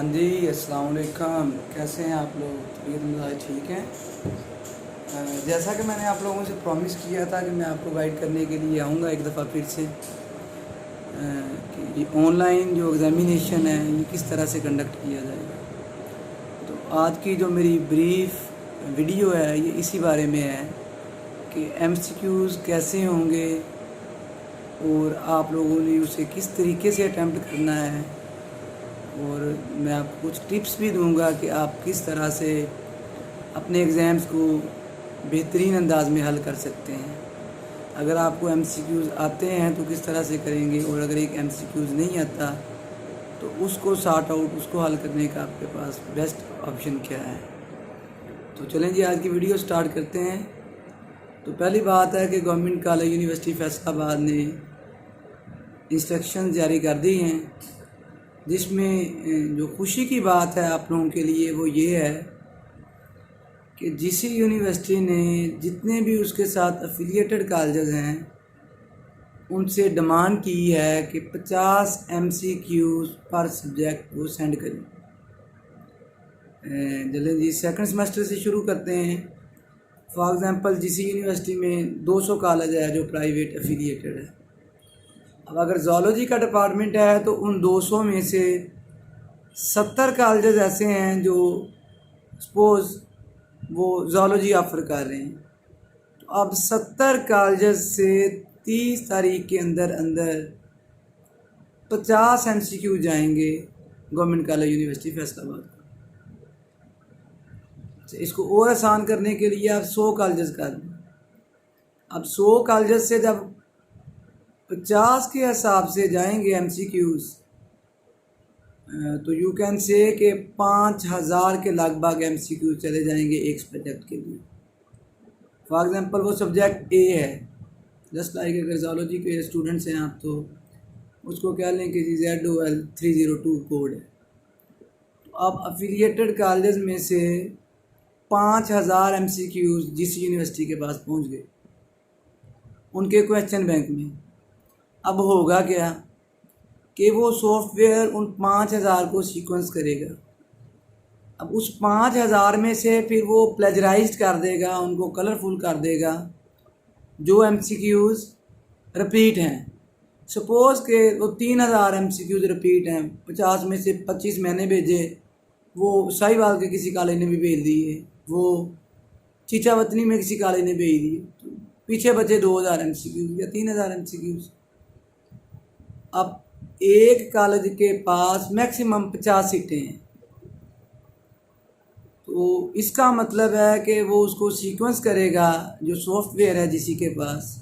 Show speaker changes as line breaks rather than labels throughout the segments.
हाँ जी, अस्सलाम वालेकुम। कैसे हैं आप लोग? तबीयत मिजाज ठीक है? जैसा कि मैंने आप लोगों से प्रॉमिस किया था कि मैं आपको गाइड करने के लिए आऊँगा एक दफ़ा फिर से, कि ऑनलाइन जो एग्ज़ामिनेशन है ये किस तरह से कंडक्ट किया जाएगा। तो आज की जो मेरी ब्रीफ वीडियो है ये इसी बारे में है कि एमसीक्यूज़ कैसे होंगे और आप लोगों ने उसे किस तरीके से अटेम्प्ट करना है, और मैं आपको कुछ टिप्स भी दूंगा कि आप किस तरह से अपने एग्ज़ाम्स को बेहतरीन अंदाज में हल कर सकते हैं। अगर आपको एमसीक्यूज़ आते हैं तो किस तरह से करेंगे, और अगर एक एमसीक्यूज़ नहीं आता तो उसको सॉर्ट आउट, उसको हल करने का आपके पास बेस्ट ऑप्शन क्या है। तो चलें जी, आज की वीडियो स्टार्ट करते हैं। तो पहली बात है कि गवर्नमेंट कॉलेज यूनिवर्सिटी फैसलाबाद ने इंस्ट्रक्शन जारी कर दी हैं, जिसमें जो खुशी की बात है आप लोगों के लिए वो ये है कि जीसी यूनिवर्सिटी ने जितने भी उसके साथ एफिलिएटेड कॉलेजेस हैं उनसे डिमांड की है कि 50 एमसीक्यूज़ पर सब्जेक्ट वो सेंड करें। चलें जी, सेकंड सेमेस्टर से शुरू करते हैं। फॉर एग्ज़ाम्पल जीसी यूनिवर्सिटी में 200 कॉलेज है जो प्राइवेट एफिलिएटेड है। अब अगर ज़ूलॉजी का डिपार्टमेंट है तो उन 200 में से 70 कॉलेजेस ऐसे हैं जो सपोज़ वो ज़ूलॉजी ऑफ़र कर रहे हैं। तो अब 70 कॉलेजेस से 30 तारीख के अंदर अंदर 50 एमसीक्यू जाएंगे गवर्नमेंट कॉलेज यूनिवर्सिटी फैसलाबाद को। इसको और आसान करने के लिए आप 100 कॉलेजेस कर दें। अब 100 कॉलेजेस से जब 50 के हिसाब से जाएंगे एमसीक्यूज़, तो यू कैन से कि 5000 के लगभग एमसीक्यू चले जाएंगे एक सब्जेक्ट के लिए। फॉर एग्ज़ाम्पल वो सब्जेक्ट ए है, जस्ट लाइक अगर ज़ूलॉजी के स्टूडेंट्स हैं आप तो उसको कह लें कि ZOL 302 कोड है। तो अब अफिलिएटेड कॉलेज में से 5000 एमसीक्यूज़ जिस यूनिवर्सिटी के पास पहुंच गए उनके क्वेश्चन बैंक में। अब होगा क्या कि वो सॉफ्टवेयर उन 5000 को सीक्वेंस करेगा। अब उस 5000 में से फिर वो प्लेजराइज कर देगा, उनको कलरफुल कर देगा जो एमसीक्यूज़ रिपीट हैं। सपोज़ के वो 3000 एमसीक्यूज़ रिपीट हैं, 50 में से 25 मैंने भेजे, वो साहिवाल के किसी कॉलेज ने भी भेज दिए, वो चीचावतनी में किसी कॉलेज ने भेज दिए, तो पीछे बचे 2000 एमसीक्यूज़ या 3000 एमसीक्यूज़। अब एक कॉलेज के पास मैक्सिमम 50 सीटें हैं, तो इसका मतलब है कि वो उसको सीक्वेंस करेगा जो सॉफ्टवेयर है जिसी के पास।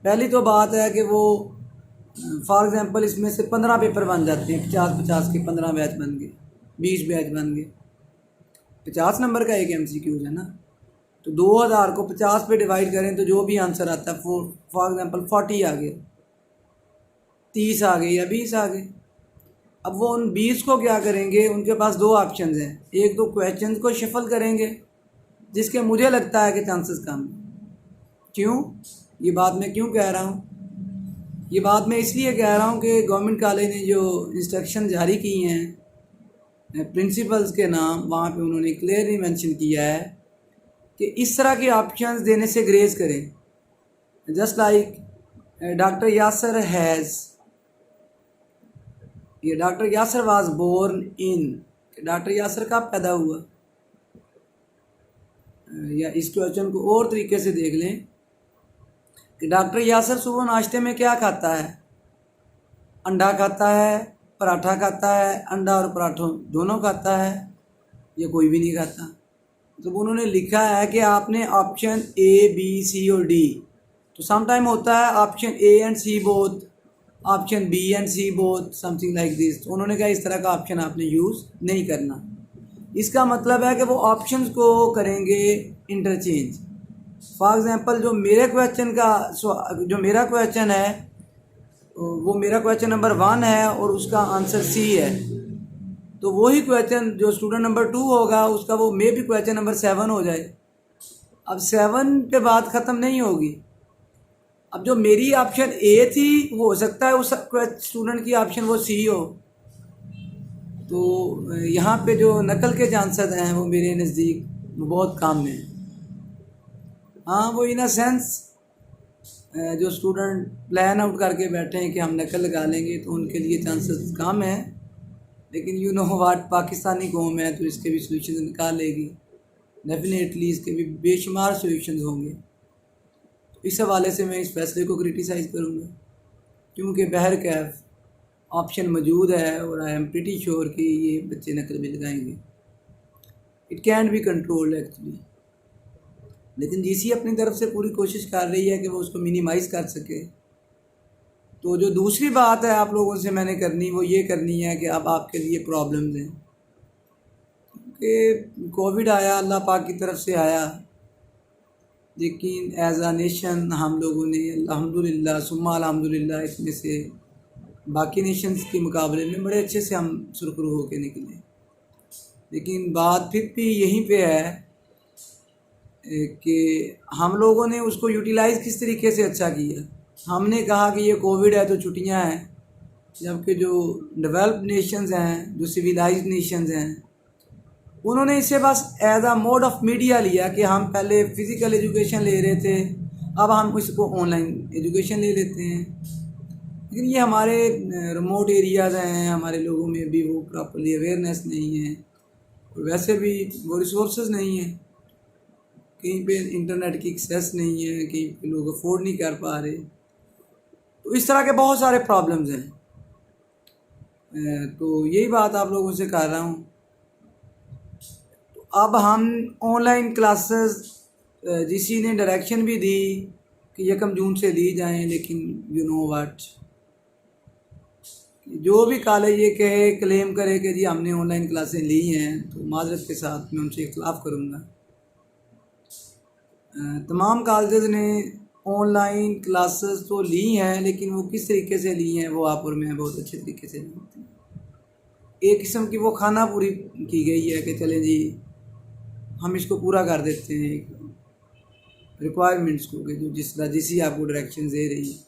पहली तो बात है कि वो फॉर एग्ज़ाम्पल इसमें से 15 पेपर बन जाते हैं, 50-50 के 15 बैच बन गए, 20 बैच बन गए, 50 नंबर का एक एमसीक्यूज़ है ना। तो 2000 को 50 पे डिवाइड करें तो जो भी आंसर आता है, फॉर एग्ज़ाम्पल 40 आ गए, 30 आ गए या 20 आ गए। अब वो उन 20 को क्या करेंगे, उनके पास दो ऑप्शंस हैं। एक तो क्वेश्चंस को शफल करेंगे, जिसके मुझे लगता है कि चांसेस कम। क्यों ये बात मैं क्यों कह रहा हूँ? ये बात मैं इसलिए कह रहा हूँ कि गवर्नमेंट कॉलेज ने जो इंस्ट्रक्शन जारी की हैं प्रिंसिपल्स के नाम, वहाँ पे उन्होंने क्लियरली मेंशन किया है कि इस तरह के ऑप्शंस देने से ग्रेज करें। Just like doctor Yasir has, ये doctor Yasir was born in, doctor Yasir कब पैदा हुआ, या इस क्वेश्चन को और तरीके से देख लें कि डॉक्टर यासर सुबह नाश्ते में क्या खाता है? अंडा खाता है, पराठा खाता है, अंडा और पराठों दोनों खाता है, या कोई भी नहीं खाता। तो उन्होंने लिखा है कि आपने ऑप्शन A, B, C और D, तो समटाइम होता है option A and C both, option B and C both, something like this. तो उन्होंने कहा इस तरह का ऑप्शन आपने यूज़ नहीं करना। इसका मतलब है कि वो ऑप्शंस को करेंगे इंटरचेंज। फॉर एग्ज़ाम्पल जो मेरा क्वेश्चन है वो मेरा क्वेश्चन नंबर 1 है और उसका आंसर C है, तो वही क्वेश्चन जो स्टूडेंट नंबर 2 होगा उसका वो मे भी क्वेश्चन नंबर 7 हो जाए। अब 7 पे बात ख़त्म नहीं होगी। अब जो मेरी ऑप्शन A थी हो सकता है उस स्टूडेंट की ऑप्शन वो C हो, तो यहाँ पे जो नकल के चांसेस हैं वो मेरे नज़दीक बहुत कम हैं। हाँ, वो इन अ सेंस जो स्टूडेंट प्लान आउट करके बैठे हैं कि हम नकल लगा लेंगे तो उनके लिए चांसेस कम हैं, लेकिन यू नो वाट, पाकिस्तानी कौम है तो इसके भी सोल्यूशन निकाल लेगी। डेफिनेटली इसके भी बेशुमार सोल्यूशन होंगे। तो इस हवाले से मैं इस फैसले को क्रिटिसाइज़ करूँगा, क्योंकि बहर कैफ ऑप्शन मौजूद है और आई एम प्रीटी श्योर कि ये बच्चे नकल भी लगाएंगे। It can be controlled actually, लेकिन जीसी अपनी तरफ से पूरी कोशिश कर रही है कि वो उसको मिनिमाइज़ कर सके। तो जो दूसरी बात है आप लोगों से मैंने करनी, वो ये करनी है कि अब आपके लिए प्रॉब्लम्स हैं कि कोविड आया, अल्लाह पाक की तरफ से आया, लेकिन एज आ नेशन हम लोगों ने अल्हम्दुलिल्लाह सुम्मा अल्हम्दुलिल्लाह इसमें से बाकी नेशंस के मुकाबले में बड़े अच्छे से हम सुरखरू होकर निकले। लेकिन बात फिर भी यहीं पे है कि हम लोगों ने उसको यूटिलाइज़ किस तरीके से अच्छा किया। हमने कहा कि ये कोविड है तो छुट्टियां हैं, जबकि जो डेवलप्ड नेशंस हैं, जो सिविलाइज्ड नेशंस हैं, उन्होंने इसे बस as a mode of media लिया कि हम पहले फ़िज़िकल एजुकेशन ले रहे थे, अब हम इसको ऑनलाइन एजुकेशन ले लेते हैं। लेकिन ये हमारे रिमोट एरियाज़ हैं, हमारे लोगों में भी वो प्रॉपर्ली अवेयरनेस नहीं है और वैसे भी वो रिसोर्सेज नहीं है, कहीं पे इंटरनेट की एक्सेस नहीं है, कहीं पे लोग अफोर्ड नहीं कर पा रहे। तो इस तरह के बहुत सारे प्रॉब्लम्स हैं। तो यही बात आप लोगों से कर रहा हूँ। तो अब हम ऑनलाइन क्लासेस जिसी ने डायरेक्शन भी दी कि 1 जून से दी जाएं, लेकिन यू नो व्हाट, जो भी कॉलेज ये कहे क्लेम करे कि जी हमने ऑनलाइन क्लासें ली हैं, तो माजरत के साथ मैं उनसे इख्तलाफ करूँगा। तमाम कॉलेज ने ऑनलाइन क्लासेस तो ली हैं, लेकिन वो किस तरीके से ली हैं वो आप और मैं बहुत अच्छे तरीके से जानते हैं। एक किस्म की वो खाना पूरी की गई है कि चलें जी हम इसको पूरा कर देते हैं रिक्वायरमेंट्स को, कि जो जिस आपको डायरेक्शन दे रही है।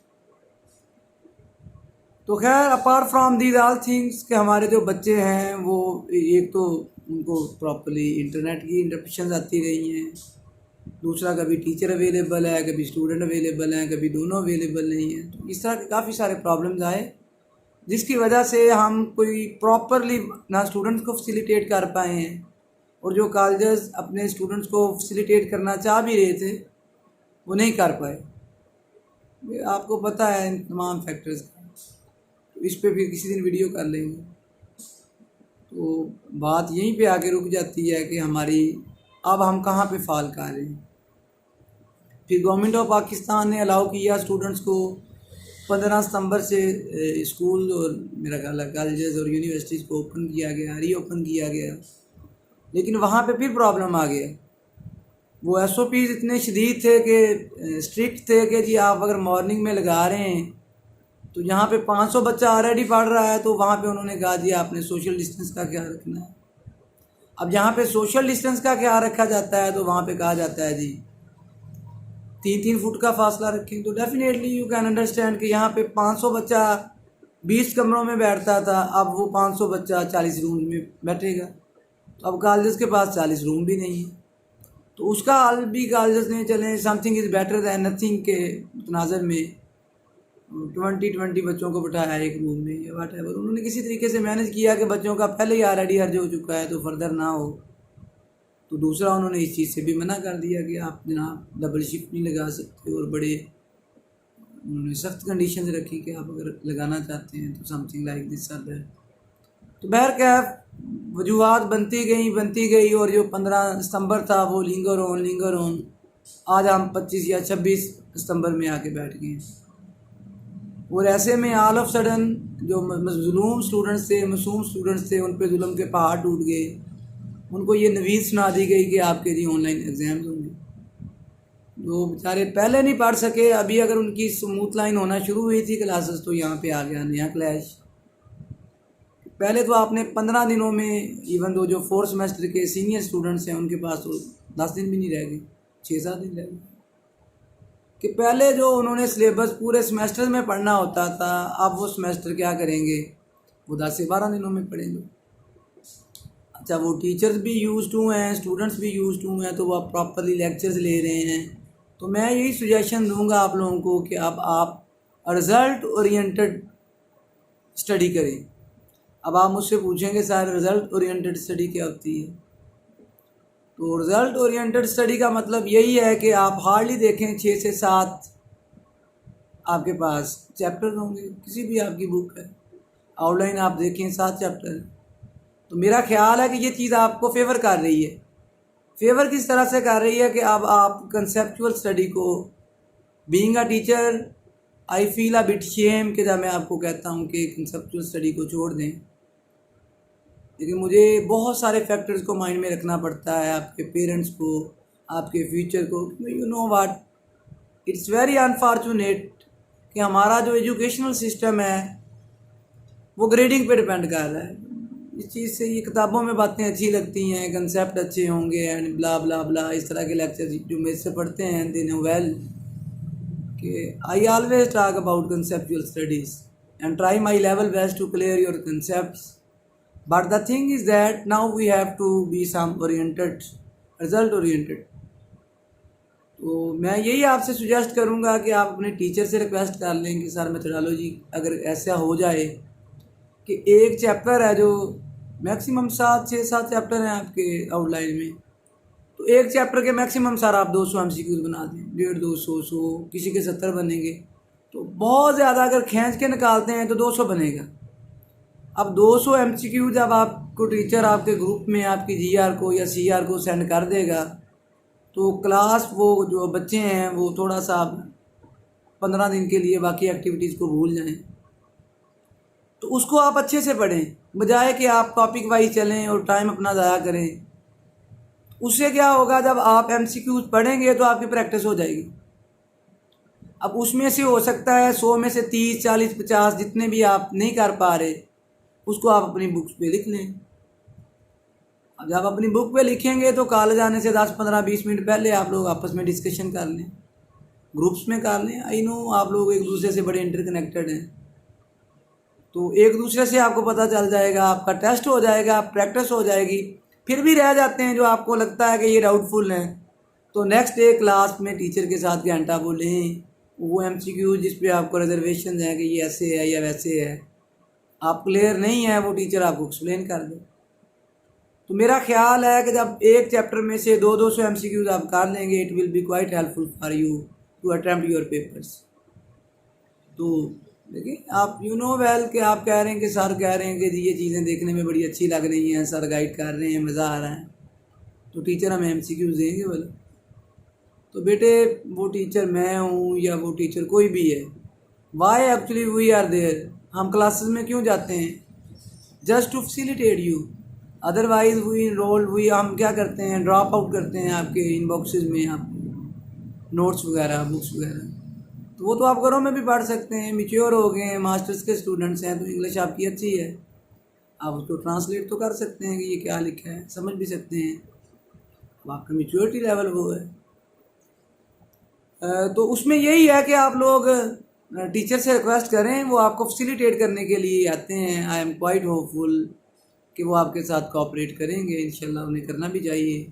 तो खैर apart from these all things कि हमारे जो बच्चे हैं वो एक तो उनको प्रॉपर्ली इंटरनेट की इंटरप्शन आती रही हैं, दूसरा कभी टीचर अवेलेबल है, कभी स्टूडेंट अवेलेबल हैं, कभी दोनों अवेलेबल नहीं हैं। तो इस तरह के काफ़ी सारे प्रॉब्लम्स आए, जिसकी वजह से हम कोई प्रॉपरली ना स्टूडेंट्स को फैसिलिटेट कर पाए हैं, और जो कॉलेजेस अपने स्टूडेंट्स को फैसिलिटेट करना चाह भी रहे थे वो नहीं कर पाए। आपको पता है इन तमाम फैक्टर्स का, तो इस पे भी किसी दिन वीडियो कर लेंगे। तो बात यहीं पे आके रुक जाती है कि हमारी अब हम कहाँ पे फाल कर रहे हैं। फिर गवर्नमेंट ऑफ पाकिस्तान ने अलाउ किया स्टूडेंट्स को 15 सितंबर से स्कूल और मेरा ख्याल है कॉलेजेस और यूनिवर्सिटीज़ को ओपन किया गया, रीओपन किया गया। लेकिन वहाँ पे फिर प्रॉब्लम आ गया। वो SOPs इतने शदीद थे कि स्ट्रिक्ट थे कि जी आप अगर मॉर्निंग में लगा रहे हैं तो यहाँ पे 500 बच्चा ऑलरेडी पढ़ रहा है, तो वहाँ पे उन्होंने कहा जी आपने सोशल डिस्टेंस का ख्याल रखना है। अब यहाँ पे सोशल डिस्टेंस का ख्याल रखा जाता है तो वहाँ पे कहा जाता है जी 3-3 फुट का फासला रखें। तो डेफिनेटली यू कैन अंडरस्टैंड कि यहाँ पे 500 बच्चा 20 कमरों में बैठता था, अब वो 500 बच्चा 40 रूम में बैठेगा। तो अब कॉलेज के पास 40 रूम भी नहीं है, तो उसका हल भी कॉलेज ने चले something is better than nothing के तनाज़र में 20 बच्चों को बिठाया एक रूम में या वाट एवर। उन्होंने किसी तरीके से मैनेज किया कि बच्चों का पहले ही ऑलरेडी अर्ज हो चुका है तो फर्दर ना हो। तो दूसरा उन्होंने इस चीज़ से भी मना कर दिया कि आप जनाब डबल शिफ्ट नहीं लगा सकते, और बड़े उन्होंने सख्त कंडीशन रखी कि आप अगर लगाना चाहते हैं तो something like this or that. तो बहर क्या वजूहत बनती गई और जो 15 सितंबर था वो लिंगर ऑन आज हम 25 या 26 सितंबर में आके बैठ गए। और ऐसे में ऑल ऑफ सडन जो मजलूम स्टूडेंट्स थे, मासूम स्टूडेंट्स थे, उन पे जुल्म के पहाड़ टूट गए। उनको ये नवीद सुना दी गई कि आपके जी ऑनलाइन एग्ज़ाम्स होंगे। जो बेचारे पहले नहीं पढ़ सके, अभी अगर उनकी स्मूथ लाइन होना शुरू हुई थी क्लासेस, तो यहाँ पे आ गया नया क्लैश। पहले तो आपने 15 दिनों में, इवन दो जो 4th सेमेस्टर के सीनियर स्टूडेंट्स हैं उनके पास तो 10 दिन भी नहीं रह गए, 6-7 दिन रह गए। कि पहले जो उन्होंने सिलेबस पूरे सेमेस्टर में पढ़ना होता था, अब वो सेमेस्टर क्या करेंगे, वो 10 से 12 दिनों में पढ़ेंगे। अच्छा वो टीचर्स भी यूज टू हैं, स्टूडेंट्स भी यूज टू हैं, तो वो आप प्रॉपरली लेक्चर्स ले रहे हैं। तो मैं यही सजेशन दूंगा आप लोगों को कि अब आप रिज़ल्ट ओरिएंटेड स्टडी करें। अब आप मुझसे पूछेंगे सर रिज़ल्ट ओरिएंटेड स्टडी क्या होती है? तो रिज़ल्ट ओरिएंटेड स्टडी का मतलब यही है कि आप हार्डली देखें 6 से 7 आपके पास चैप्टर होंगे, किसी भी आपकी बुक है आउटलाइन आप देखें 7 चैप्टर। तो मेरा ख्याल है कि ये चीज़ आपको फेवर कर रही है। फेवर किस तरह से कर रही है कि अब आप कंसेप्चुअल स्टडी को, being a teacher I feel a bit shame कि जब मैं आपको कहता हूँ कि कंसेप्चुअल स्टडी को छोड़ दें, लेकिन मुझे बहुत सारे फैक्टर्स को माइंड में रखना पड़ता है, आपके पेरेंट्स को, आपके फ्यूचर को। You know what, it's very unfortunate कि हमारा जो एजुकेशनल सिस्टम है वो ग्रेडिंग पे डिपेंड कर रहा है। इस चीज़ से ये किताबों में बातें अच्छी लगती हैं, कंसेप्ट अच्छे होंगे एंड ब्ला ब्ला ब्ला, इस तरह के लेक्चर जो मेरे से पढ़ते हैं दे नो वेल कि I always talk about conceptual studies and try my level best to clear your concepts, but the thing is that now we have to be some oriented, result oriented. तो मैं यही आपसे suggest करूँगा कि आप अपने teacher से request कर लें कि सर मेथोडोलॉजी अगर ऐसा हो जाए कि एक चैप्टर है जो मैक्सिमम 6-7 चैप्टर हैं आपके आउटलाइन में, तो एक चैप्टर के मैक्सिमम सर आप 200 MCQs बना दें, 150, 100, किसी के 70 बनेंगे। तो बहुत ज़्यादा अगर खींच के निकालते हैं तो 200 बनेगा। अब 200 MCQ जब आपको टीचर आपके ग्रुप में आपकी GR को या CR को सेंड कर देगा, तो क्लास वो जो बच्चे हैं वो थोड़ा सा 15 दिन के लिए बाकी एक्टिविटीज़ को भूल जाएं। तो उसको आप अच्छे से पढ़ें, बजाय कि आप टॉपिक वाइज चलें और टाइम अपना ज़ाया करें। उससे क्या होगा, जब आप MCQs पढ़ेंगे तो आपकी प्रैक्टिस हो जाएगी। अब उसमें से हो सकता है 100 में से 30, 40, 50 जितने भी आप नहीं कर पा रहे उसको आप अपनी बुक्स पे लिख लें। अब जब अपनी बुक पे लिखेंगे तो कॉलेज आने से 10, 15, 20 मिनट पहले आप लोग आपस में डिस्कशन कर लें, ग्रुप्स में कर लें। आई नो आप लोग एक दूसरे से बड़े इंटरकनेक्टेड हैं, तो एक दूसरे से आपको पता चल जाएगा, आपका टेस्ट हो जाएगा, प्रैक्टिस हो जाएगी। फिर भी रह जाते हैं जो आपको लगता है कि ये डाउटफुल हैं, तो नेक्स्ट डे क्लास में टीचर के साथ घंटा बोलें, वो MCQ जिस पे आपको रिजर्वेशन है कि ये ऐसे है या वैसे है, आप क्लियर नहीं है, वो टीचर आपको एक्सप्लेन कर दे। तो मेरा ख्याल है कि जब एक चैप्टर में से 200 MCQs आप कर लेंगे, it will be quite helpful for you to attempt your papers. तो देखिए आप यू नो वेल कि आप कह रहे हैं कि सर कह रहे हैं कि ये चीज़ें देखने में बड़ी अच्छी लग रही हैं, सर गाइड कर रहे हैं, मज़ा आ रहा है, तो टीचर हमें MCQs देंगे बोले। तो बेटे वो टीचर मैं हूँ या वो टीचर कोई भी है, why actually we are there, हम क्लासेस में क्यों जाते हैं? Just to facilitate you, otherwise we enrolled, हम क्या करते हैं, ड्रॉप आउट करते हैं आपके इनबॉक्सेस में आप नोट्स वगैरह, बुक्स वगैरह। तो वो तो आप घरों में भी पढ़ सकते हैं, मैच्योर हो गए हैं, मास्टर्स के स्टूडेंट्स हैं, तो इंग्लिश आपकी अच्छी है, आप उसको ट्रांसलेट तो कर सकते हैं कि ये क्या लिखा है, समझ भी सकते हैं, अब आपका मैच्योरिटी लेवल वो है। तो उसमें यही है कि आप लोग टीचर से रिक्वेस्ट करें, वो आपको फैसिलिटेट करने के लिए आते हैं। आई एम क्वाइट होपफुल कि वो आपके साथ कोऑपरेट करेंगे, इंशाल्लाह उन्हें करना भी चाहिए।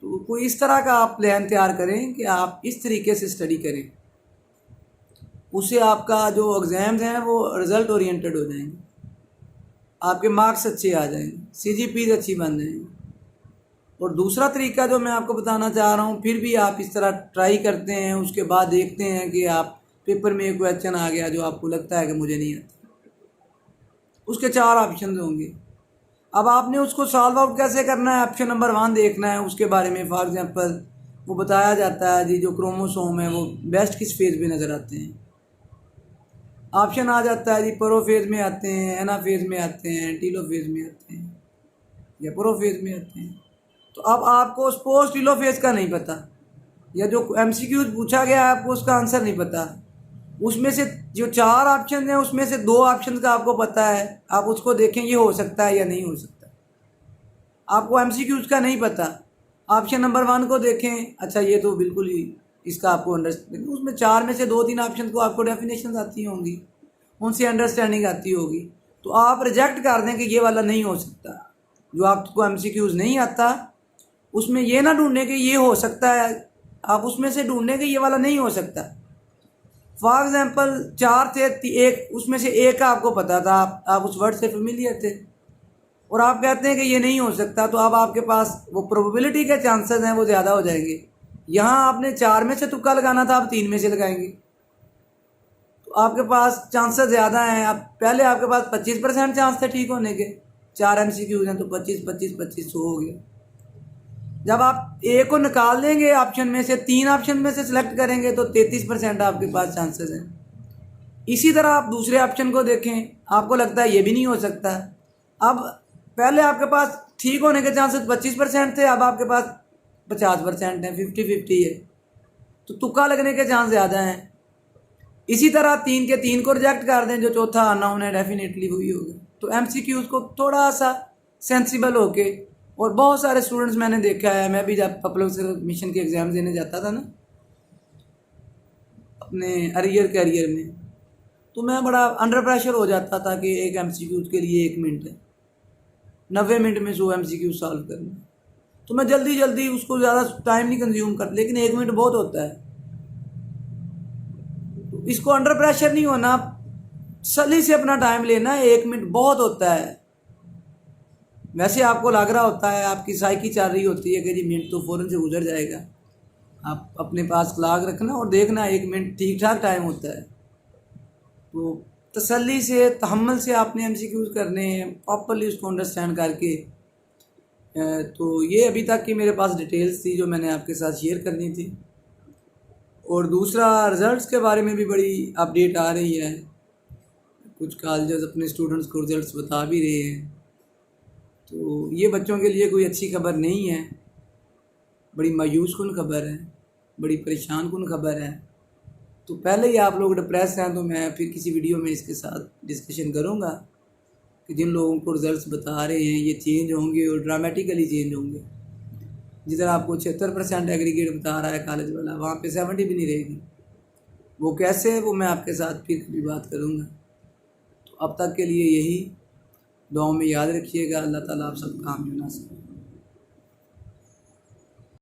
तो कोई इस तरह का आप प्लान तैयार करें कि आप इस तरीके से स्टडी करें, उससे आपका जो एग्ज़ाम्स हैं वो रिज़ल्ट ओरिएंटेड हो जाएंगे, आपके मार्क्स अच्छे आ जाएंगे, CGPs अच्छी बन जाएंगी। और दूसरा तरीका जो मैं आपको बताना चाह रहा हूँ, फिर भी आप इस तरह ट्राई करते हैं, उसके बाद देखते हैं कि आप पेपर में एक क्वेश्चन आ गया जो आपको लगता है कि मुझे नहीं आता, उसके 4 ऑप्शन होंगे। अब आपने उसको सॉल्व आउट कैसे करना है, ऑप्शन नंबर 1 देखना है, उसके बारे में फॉर एग्जांपल वो बताया जाता है जी जो क्रोमोसोम है वो बेस्ट किस फेज़ में नज़र आते हैं। ऑप्शन आ जाता है जी प्रोफेज में आते हैं, एनाफेज में आते हैं, टीलोफेज में आते हैं या प्रोफेज में आते हैं। तो अब आपको सपोज टीलोफेज का नहीं पता, या जो MCQs पूछा गया है आपको उसका आंसर नहीं पता, उसमें से जो 4 ऑप्शन हैं उसमें से 2 ऑप्शन का आपको पता है, आप उसको देखें ये हो सकता है या नहीं हो सकता। आपको MCQs का नहीं पता, ऑप्शन नंबर 1 को देखें, अच्छा ये तो बिल्कुल ही इसका आपको अंडरस्टैंडिंग, उसमें 4 में से 2-3 ऑप्शन को आपको डेफिनेशन आती होंगी, उनसे अंडरस्टैंडिंग आती होगी, तो आप रिजेक्ट कर दें कि ये वाला नहीं हो सकता। जो आपको MCQs नहीं आता उसमें ये ना ढूंढने कि ये हो सकता है, आप उसमें से ढूंढने कि ये वाला नहीं हो सकता। फॉर एग्जांपल 4 थे, एक उसमें से एक का आपको पता था, आप उस वर्ड से फेमिलियर थे और आप कहते हैं कि ये नहीं हो सकता, तो अब आपके पास वो प्रोबेबिलिटी के चांसेस हैं वो ज़्यादा हो जाएंगे। यहाँ आपने 4 में से तुक्का लगाना था, आप 3 में से लगाएंगे, तो आपके पास चांसेस ज़्यादा हैं। आप पहले आपके पास 25% चांस थे ठीक होने के, 4 MCQs हैं तो 25 25 25 100 हो गया। जब आप ए को निकाल देंगे ऑप्शन में से, 3 ऑप्शन में से सिलेक्ट करेंगे तो 33% आपके पास चांसेस हैं। इसी तरह आप दूसरे ऑप्शन को देखें, आपको लगता है ये भी नहीं हो सकता, अब पहले आपके पास ठीक होने के चांसेस 25% थे, अब आपके पास 50% है, 50-50 है, तो तुक्का लगने के चांस ज़्यादा हैं। इसी तरह 3 के 3 को रिजेक्ट कर दें, जो चौथा अननोन है डेफिनेटली वही होगा। तो MCQs को थोड़ा सा सेंसिबल होके, और बहुत सारे स्टूडेंट्स मैंने देखा है, मैं भी जब पब्लिक मिशन के एग्ज़ाम देने जाता था ना अपने करियर में, तो मैं बड़ा अंडर प्रेशर हो जाता था कि एक MCQs के लिए 1 मिनट है, 90 मिनट में 100 MCQ सॉल्व करना, तो मैं जल्दी जल्दी उसको ज़्यादा टाइम नहीं कंज्यूम करता, लेकिन 1 मिनट बहुत होता है। तो इसको अंडर प्रेशर नहीं होना, सली से अपना टाइम लेना, 1 मिनट बहुत होता है। वैसे आपको लग रहा होता है, आपकी साइकी चल रही होती है कि जी मिनट तो फ़ौरन से गुजर जाएगा, आप अपने पास क्लॉक रखना और देखना 1 मिनट ठीक ठाक टाइम होता है। तो तसल्ली से, तहम्मुल से आपने MCQs करने हैं, प्रॉपरली उसको अंडरस्टैंड करके। तो ये अभी तक की मेरे पास डिटेल्स थी जो मैंने आपके साथ शेयर करनी थी। और दूसरा, रिज़ल्ट्स के बारे में भी बड़ी अपडेट आ रही है, कुछ कॉलेजेस अपने स्टूडेंट्स को रिज़ल्ट्स बता भी रहे हैं, तो ये बच्चों के लिए कोई अच्छी खबर नहीं है, बड़ी मायूस कुन खबर है, बड़ी परेशान कुन खबर है। तो पहले ही आप लोग डिप्रेस हैं, तो मैं फिर किसी वीडियो में इसके साथ डिस्कशन करूँगा कि जिन लोगों को रिज़ल्ट्स बता रहे हैं ये चेंज होंगे और ड्रामेटिकली चेंज होंगे। जिधर आपको 76% एग्रीगेट बता रहा है कॉलेज वाला, वहाँ पे 70 भी नहीं रहेगी। वो कैसे है वो मैं आपके साथ फिर कभी बात करूँगा। तो अब तक के लिए यही, दुआओं में याद रखिएगा। अल्लाह ताला आप सब काम नासिब।